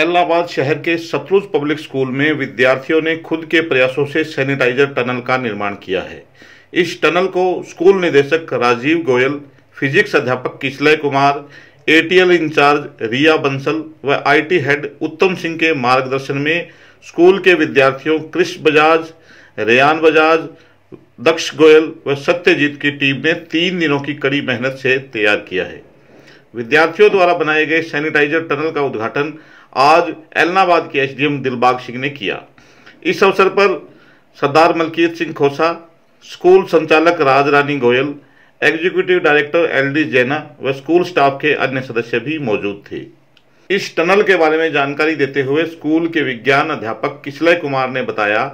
इलाहाबाद शहर के Sutlej public school में विद्यार्थियों ने खुद के प्रयासों से सैनिटाइजर टनल का निर्माण किया है। इस टनल को स्कूल निदेशक राजीव गोयल, फिजिक्स अध्यापक किशलय कुमार, एटीएल इंचार्ज रिया बंसल व आईटी हेड उत्तम सिंह के मार्गदर्शन में स्कूल के विद्यार्थियों कृष बजाज, रेयान बजाज, दक्ष गोयल व सत्यजीत की टीम ने 3 दिनों की कड़ी मेहनत से तैयार किया है। विद्यार्थियों द्वारा बनाए गए सैनिटाइजर टनल का उद्घाटन आज इलाहाबाद के एसडीएम दिलबाग सिंह ने किया। इस अवसर पर सरदार मलकीत सिंह खोसा, स्कूल संचालक राज रानी गोयल, एग्जीक्यूटिव डायरेक्टर एलडी जैना व स्कूल स्टाफ के अन्य सदस्य भी मौजूद थे। इस टनल के बारे में जानकारी देते हुए स्कूल के विज्ञान अध्यापक किशलय कुमार ने बताया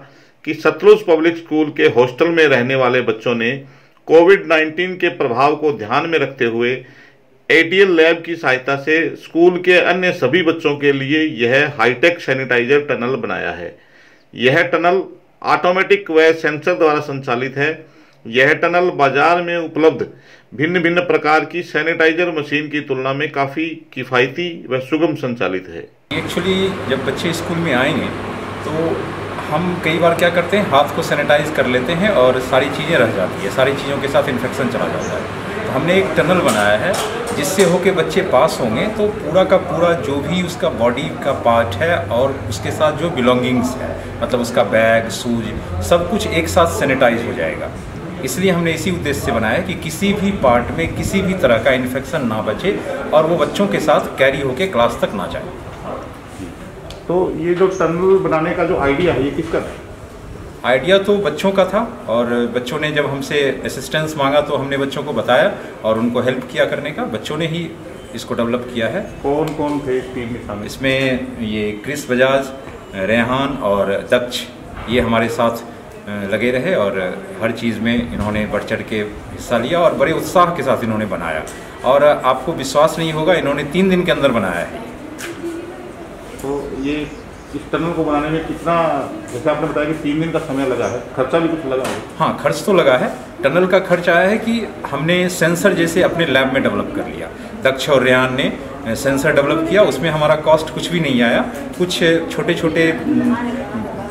कि सतलुज पब्लिक स्कूल के हॉस्टल में रहने वाले बच्चों ने कोविड-19 के प्रभाव को ध्यान में रखते हुए एटीएल लैब की सहायता से स्कूल के अन्य सभी बच्चों के लिए यह हाईटेक सैनिटाइजर टनल बनाया है। यह टनल ऑटोमेटिक व सेंसर द्वारा संचालित है। यह टनल बाजार में उपलब्ध भिन्न भिन्न प्रकार की सैनिटाइजर मशीन की तुलना में काफ़ी किफ़ायती व सुगम संचालित है। एक्चुअली जब बच्चे स्कूल में आएंगे तो हम कई बार क्या करते हैं, हाथ को सैनिटाइज कर लेते हैं और सारी चीज़ें रह जाती है, सारी चीज़ों के साथ इन्फेक्शन चला जाता है। तो हमने एक टनल बनाया है जिससे होके बच्चे पास होंगे तो पूरा का पूरा जो भी उसका बॉडी का पार्ट है और उसके साथ जो बिलोंगिंग्स है, मतलब उसका बैग, शूज, सब कुछ एक साथ सैनिटाइज हो जाएगा। इसलिए हमने इसी उद्देश्य से बनाया कि किसी भी पार्ट में किसी भी तरह का इन्फेक्शन ना बचे और वो बच्चों के साथ कैरी होके क्लास तक ना जाए। तो ये जो टनल बनाने का जो आइडिया है, ये किसका था? आइडिया तो बच्चों का था और बच्चों ने जब हमसे असिस्टेंस मांगा तो हमने बच्चों को बताया और उनको हेल्प किया करने का। बच्चों ने ही इसको डेवलप किया है। कौन कौन थे इस टीम में शामिल? इसमें ये कृष बजाज, रेहान और दक्ष ये हमारे साथ लगे रहे और हर चीज़ में इन्होंने बढ़ चढ़ के हिस्सा लिया और बड़े उत्साह के साथ इन्होंने बनाया। और आपको विश्वास नहीं होगा, इन्होंने 3 दिन के अंदर बनाया है। तो ये इस टनल को बनाने में कितना, जैसे आपने बताया कि 3 दिन का समय लगा है, खर्चा भी कुछ लगा है? हाँ, खर्च तो लगा है। टनल का खर्च आया है कि हमने सेंसर जैसे अपने लैब में डेवलप कर लिया। दक्ष और रेहान ने सेंसर डेवलप किया, उसमें हमारा कॉस्ट कुछ भी नहीं आया। कुछ छोटे छोटे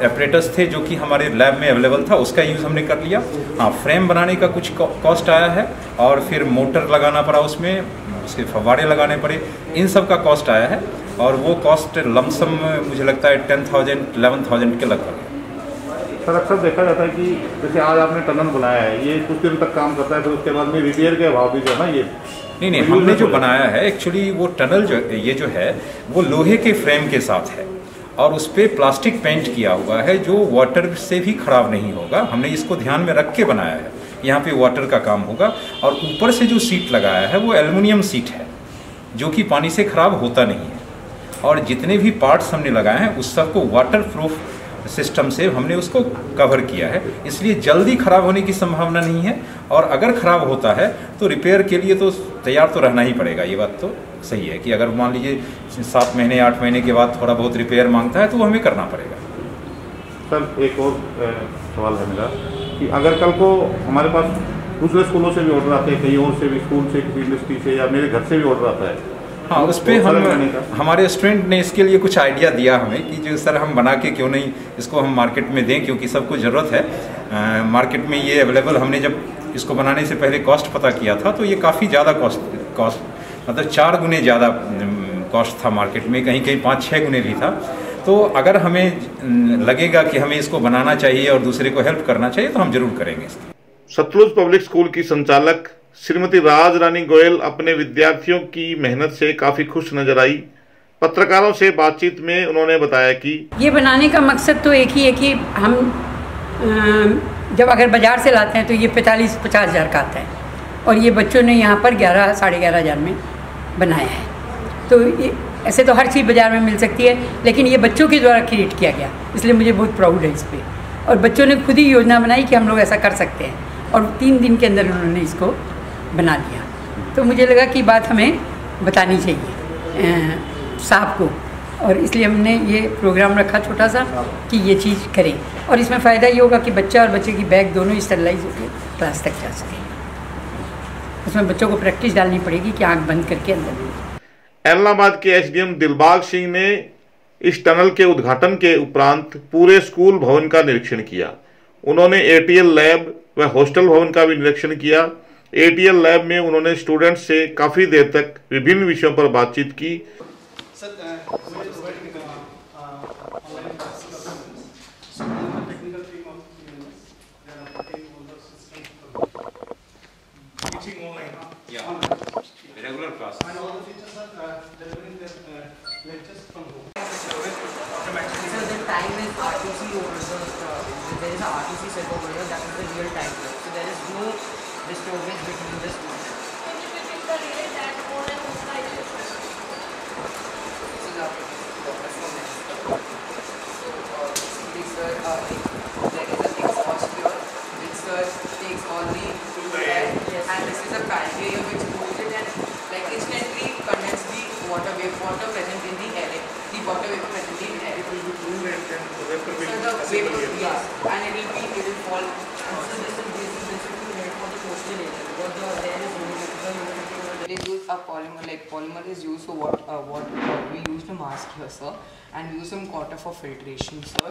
ऑपरेटर्स थे जो कि हमारे लैब में अवेलेबल था, उसका यूज़ हमने कर लिया। हाँ, फ्रेम बनाने का कुछ कॉस्ट आया है और फिर मोटर लगाना पड़ा, उसमें उसके फव्वारे लगाने पड़े, इन सब का कॉस्ट आया है। और वो कॉस्ट लमसम मुझे लगता है 10,000 11,000 के लगभग। सर, अक्सर देखा जाता है कि जैसे आज आपने टनल बनाया है, ये कुछ दिन तक काम करता है, फिर उसके बाद में रिपेयर के अभाव भी जो है ना, ये नहीं, हमने जो बनाया है एक्चुअली वो टनल जो है वो लोहे के फ्रेम के साथ है और उस पर प्लास्टिक पेंट किया हुआ है जो वाटर से भी ख़राब नहीं होगा। हमने इसको ध्यान में रख के बनाया है। यहाँ पे वाटर का काम होगा और ऊपर से जो सीट लगाया है वो एल्युमिनियम सीट है जो कि पानी से ख़राब होता नहीं है। और जितने भी पार्ट्स हमने लगाए हैं उस सबको वाटर प्रूफ सिस्टम से हमने उसको कवर किया है, इसलिए जल्दी ख़राब होने की संभावना नहीं है। और अगर ख़राब होता है तो रिपेयर के लिए तो तैयार तो रहना ही पड़ेगा। ये बात तो सही है कि अगर मान लीजिए 7 महीने 8 महीने के बाद थोड़ा बहुत रिपेयर मांगता है तो वो हमें करना पड़ेगा। सर, एक और सवाल है मेरा कि अगर कल को हमारे पास दूसरे स्कूलों से भी ऑर्डर आते हैं, कहीं और से भी, स्कूल से, किसी इंडस्ट्री से या मेरे घर से भी ऑर्डर आता है, हाँ, उस पर हमारे स्टूडेंट ने इसके लिए कुछ आइडिया दिया हमें कि जो सर हम बना के क्यों नहीं इसको हम मार्केट में दें, क्योंकि सबको ज़रूरत है। मार्केट में ये अवेलेबल, हमने जब इसको बनाने से पहले कॉस्ट पता किया था तो ये काफ़ी ज़्यादा कॉस्ट मतलब 4 गुने ज़्यादा कॉस्ट था मार्केट में, कहीं कहीं 5-6 गुने भी था। तो अगर हमें लगेगा कि हमें इसको बनाना चाहिए और दूसरे को हेल्प करना चाहिए तो हम जरूर करेंगे इसको। सतलुज पब्लिक स्कूल की संचालक श्रीमती राज रानी गोयल अपने विद्यार्थियों की मेहनत से काफी खुश नजर आई। पत्रकारों से बातचीत में उन्होंने बताया कि ये बनाने का मकसद तो एक ही है कि हम जब अगर बाजार से लाते हैं तो ये 45-50 हज़ार का आता है और ये बच्चों ने यहाँ पर 11-11.5 हज़ार में बनाया है। तो ये ऐसे तो हर चीज़ बाज़ार में मिल सकती है, लेकिन ये बच्चों के द्वारा क्रिएट किया गया, इसलिए मुझे बहुत प्राउड है इस पर। और बच्चों ने खुद ही योजना बनाई कि हम लोग ऐसा कर सकते हैं और 3 दिन के अंदर उन्होंने इसको बना लिया। तो मुझे लगा कि बात हमें बतानी चाहिए साहब को, और इसलिए हमने ये प्रोग्राम रखा छोटा सा कि ये चीज़ करें। और इसमें फ़ायदा ये होगा कि बच्चा और बच्चे की बैग दोनों स्टरलाइज होकर क्लास तक जा सकें। उसमें बच्चों को प्रैक्टिस डालनी पड़ेगी कि आँख बंद करके अंदर। इलाहाबाद के एसडीएम दिलबाग सिंह ने इस टनल के उद्घाटन के उपरांत पूरे स्कूल भवन का निरीक्षण किया। उन्होंने एटीएल लैब व हॉस्टल भवन का भी निरीक्षण किया। एटीएल लैब में उन्होंने स्टूडेंट्स से काफी देर तक विभिन्न विषयों पर बातचीत की। Regular class. And all the teachers are delivering their lectures from home. So the time is RTC over there is a RTC set over here, that is the real time. So there is no disturbance between the students. Can you repeat the relay that on and off side? This is our doctor from next. So basically sir, there is a exhaust here which sir takes all the air, and this is a pantry here which moves it and like instantly condense the water present in the air. The water vapor present in the air. It will be cool and then the vapor will So the assemble vapor, here. yes, and it will fall. And so this will be made for the coastal area because there is humidity. They use a polymer, like polymer is used for what we use to mask here, sir, and we use some water for filtration, sir,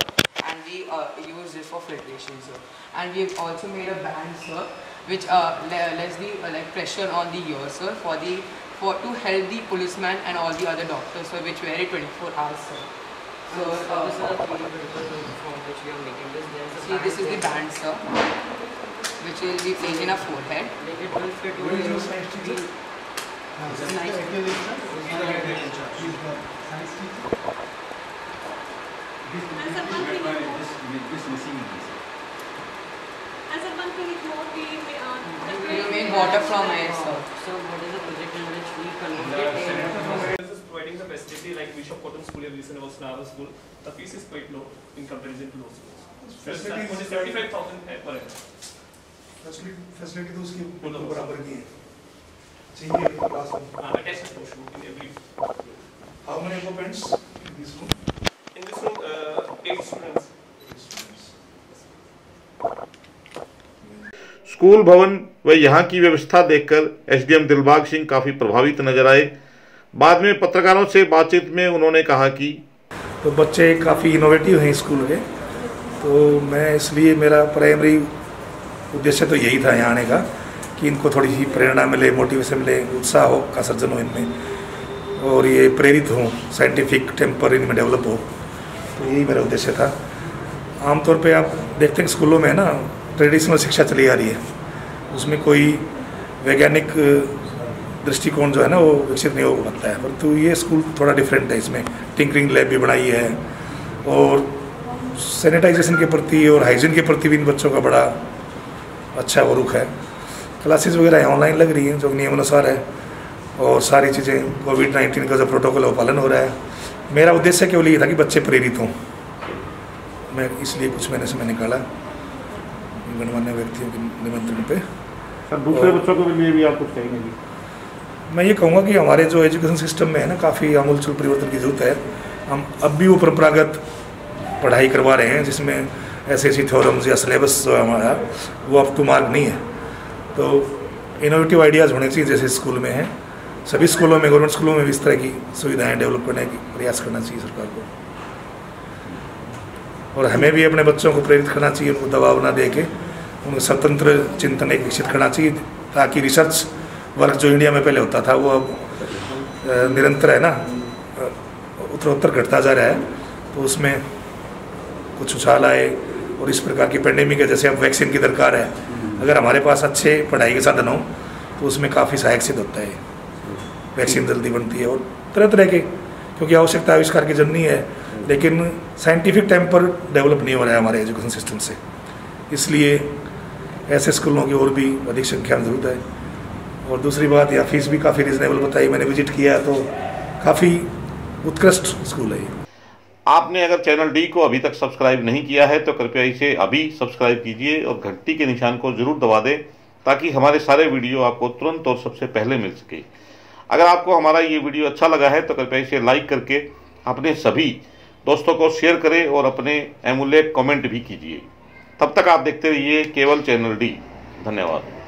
and we use this for filtration, sir, and we have also made a band, sir, which lets the pressure on the ear, sir, to help the policeman and all the other doctors, sir, which wear it 24 hours, sir. So This is a 3D printer from which we are making this. There is a see, this is the band, sir, which will be placed in our forehead. Like it will fit Where is over your science teacher? This is nice. He's the science teacher. And someone will You make water from air, sir. So what is the project in which we convert This is providing the facility like Bishop Cotton School here recently was Naval School. The fees is quite low in comparison to those schools. Facility Only is 75,000 per annum. Facility तो उसकी बिल्कुल बराबर की है चाहिए class में Attached washroom in every. How many occupants in this room? In this room, 8 students. School भवन व यहाँ की व्यवस्था देखकर एसडीएम दिलबाग सिंह काफी प्रभावित नजर आए। बाद में पत्रकारों से बातचीत में उन्होंने कहा कि तो बच्चे काफ़ी इनोवेटिव हैं स्कूल के, तो मैं इसलिए मेरा प्राइमरी उद्देश्य तो यही था यहाँ आने का कि इनको थोड़ी सी प्रेरणा मिले, मोटिवेशन मिले, उत्साह हो का सर्जन हो इनमें और ये प्रेरित हों, साइंटिफिक टेम्पर इनमें डेवलप हो, तो यही मेरा उद्देश्य था। आमतौर पे आप देखते हैं स्कूलों में ना ट्रेडिशनल शिक्षा चली आ रही है, उसमें कोई वैज्ञानिक दृष्टिकोण जो है ना वो विकसित नहीं हो पाता है, परंतु ये स्कूल थोड़ा डिफरेंट है। इसमें टिंकरिंग लैब भी बनाई है और सैनिटाइजेशन के प्रति और हाइजीन के प्रति भी इन बच्चों का बड़ा अच्छा वो रुख है। क्लासेस वगैरह ऑनलाइन लग रही हैं जो नियमानुसार है और सारी चीज़ें कोविड-19 का जो प्रोटोकॉल है वो पालन हो रहा है। मेरा उद्देश्य केवल ये था कि बच्चे प्रेरित हों, मैं इसलिए कुछ महीने से मैं निकाला गणमान्य व्यक्तियों के निमंत्रण पे। दूसरे बच्चों के लिए भी आप कुछ कहेंगे? मैं ये कहूँगा कि हमारे जो एजुकेशन सिस्टम में है ना काफ़ी आमूलचूल परिवर्तन की जरूरत है। हम अब भी वो परंपरागत पढ़ाई करवा रहे हैं जिसमें ऐसी थ्योरम्स या सिलेबस जो है हमारा वो अप टू मार्क नहीं है, तो इनोवेटिव आइडियाज़ होने चाहिए जैसे स्कूल में है। सभी स्कूलों में, गवर्नमेंट स्कूलों में भी इस तरह की सुविधाएँ डेवलप करने की प्रयास करना चाहिए सरकार को, और हमें भी अपने बच्चों को प्रेरित करना चाहिए, उनको दबाव ना दे के उनको स्वतंत्र चिंतन एक विकसित करना चाहिए, ताकि रिसर्च वर्क जो इंडिया में पहले होता था वो अब निरंतर है ना उत्तरोत्तर घटता जा रहा है, तो उसमें कुछ उछाल आए। और इस प्रकार की पेंडेमिक है, जैसे अब वैक्सीन की दरकार है, अगर हमारे पास अच्छे पढ़ाई के साधन हो तो उसमें काफ़ी सहायक सिद्ध होता है, वैक्सीन जल्दी बनती है और तरह तरह के, क्योंकि आवश्यकता आविष्कार की जननी है, लेकिन साइंटिफिक टेम्पर डेवलप नहीं हो रहा है हमारे एजुकेशन सिस्टम से, इसलिए ऐसे स्कूलों की और भी अधिक संख्या में ज़रूरत है। और दूसरी बात, यह फीस भी काफ़ी रिजनेबल बताई, मैंने विजिट किया तो काफ़ी उत्कृष्ट स्कूल है। आपने अगर चैनल डी को अभी तक सब्सक्राइब नहीं किया है तो कृपया इसे अभी सब्सक्राइब कीजिए और घंटी के निशान को जरूर दबा दें, ताकि हमारे सारे वीडियो आपको तुरंत और सबसे पहले मिल सके। अगर आपको हमारा ये वीडियो अच्छा लगा है तो कृपया इसे लाइक करके अपने सभी दोस्तों को शेयर करें और अपने अमूल्य कमेंट भी कीजिए। तब तक आप देखते रहिए केवल चैनल डी। धन्यवाद।